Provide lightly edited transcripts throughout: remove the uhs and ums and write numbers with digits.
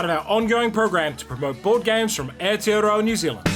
part of our ongoing program to promote board games from Aotearoa, New Zealand.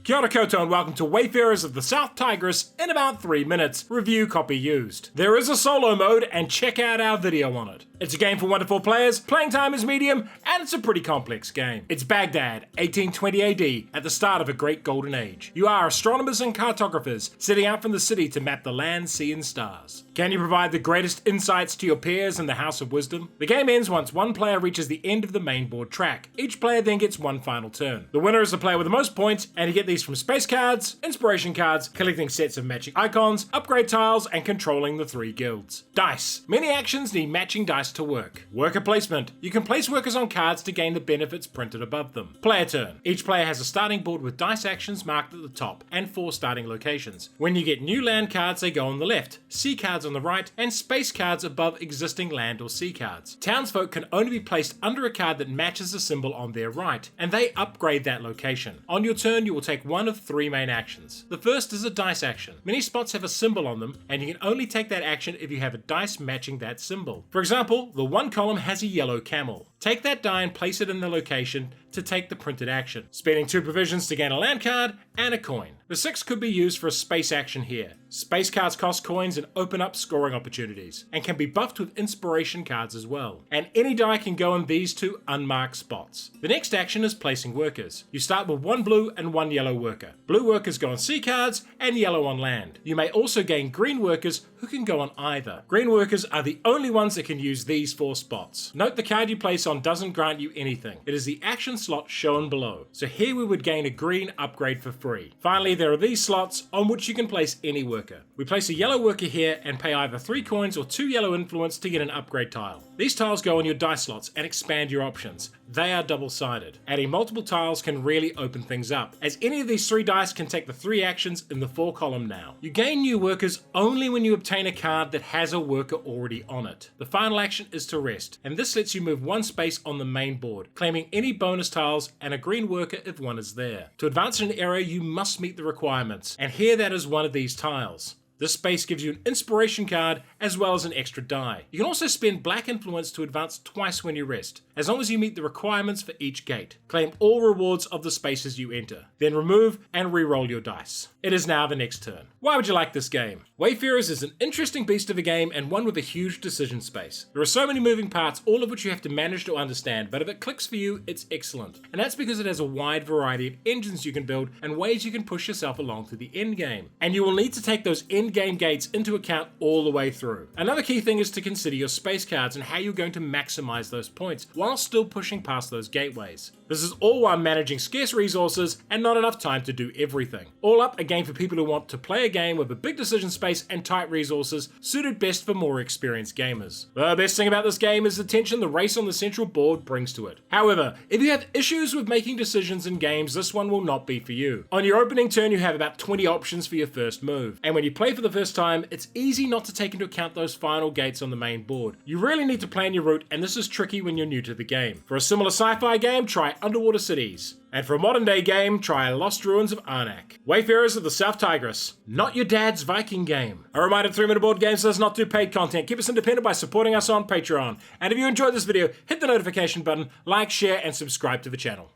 Kia ora koutou and welcome to Wayfarers of the South Tigris in about 3 minutes. Review copy used. There is a solo mode and check out our video on it. It's a game for 1 to 4 players, playing time is medium, and it's a pretty complex game. It's Baghdad, 1820 AD, at the start of a great golden age. You are astronomers and cartographers setting out from the city to map the land, sea and stars. Can you provide the greatest insights to your peers in the House of Wisdom? The game ends once one player reaches the end of the main board track. Each player then gets one final turn. The winner is the player with the most points, and you get these from space cards, inspiration cards, collecting sets of matching icons, upgrade tiles, and controlling the 3 guilds. Dice. Many actions need matching dice to work. Worker placement. You can place workers on cards to gain the benefits printed above them. Player turn. Each player has a starting board with dice actions marked at the top and 4 starting locations. When you get new land cards, they go on the left, sea cards on the right, and space cards above existing land or sea cards. Townsfolk can only be placed under a card that matches the symbol on their right, and they upgrade that location. On your turn, you will take one of 3 main actions. The first is a dice action. Many spots have a symbol on them, and you can only take that action if you have a dice matching that symbol. For example, the 1 column has a yellow camel. Take that die and place it in the location to take the printed action, spending 2 provisions to gain a land card and a coin. The 6 could be used for a space action here. Space cards cost coins and open up scoring opportunities, and can be buffed with inspiration cards as well. And any die can go in these 2 unmarked spots. The next action is placing workers. You start with 1 blue and 1 yellow worker. Blue workers go on sea cards and yellow on land. You may also gain green workers who can go on either. Green workers are the only ones that can use these 4 spots. Note the card you place on doesn't grant you anything. It is the action slot shown below. So here we would gain a green upgrade for free. Finally, there are these slots on which you can place any worker. We place a yellow worker here and pay either 3 coins or 2 yellow influence to get an upgrade tile. These tiles go on your dice slots and expand your options. They are double-sided. Adding multiple tiles can really open things up, as any of these 3 dice can take the 3 actions in the 4 column now. You gain new workers only when you obtain a card that has a worker already on it. The final action is to rest, and this lets you move 1 space on the main board, claiming any bonus tiles and a green worker if one is there. To advance in an area, you must meet the requirements, and here that is one of these tiles. This space gives you an inspiration card as well as an extra die. You can also spend black influence to advance twice when you rest, as long as you meet the requirements for each gate. Claim all rewards of the spaces you enter, then remove and re-roll your dice. It is now the next turn. Why would you like this game? Wayfarers is an interesting beast of a game and one with a huge decision space. There are so many moving parts, all of which you have to manage to understand, but if it clicks for you, it's excellent. And that's because it has a wide variety of engines you can build and ways you can push yourself along to the end game. And you will need to take those end game gates into account all the way through. Another key thing is to consider your space cards and how you're going to maximize those points while still pushing past those gateways. This is all while managing scarce resources and not enough time to do everything. All up, a game for people who want to play a game with a big decision space and tight resources, suited best for more experienced gamers. The best thing about this game is the tension the race on the central board brings to it. However, if you have issues with making decisions in games, this one will not be for you. On your opening turn, you have about 20 options for your first move, and when you play for the first time, it's easy not to take into account those final gates on the main board. You really need to plan your route, and this is tricky when you're new to the game. For a similar sci-fi game, try Underwater Cities. And for a modern day game, try Lost Ruins of Arnak. Wayfarers of the South Tigris, not your dad's Viking game. A reminder, 3 Minute Board Games does not do paid content. Keep us independent by supporting us on Patreon. And if you enjoyed this video, hit the notification button, like, share, and subscribe to the channel.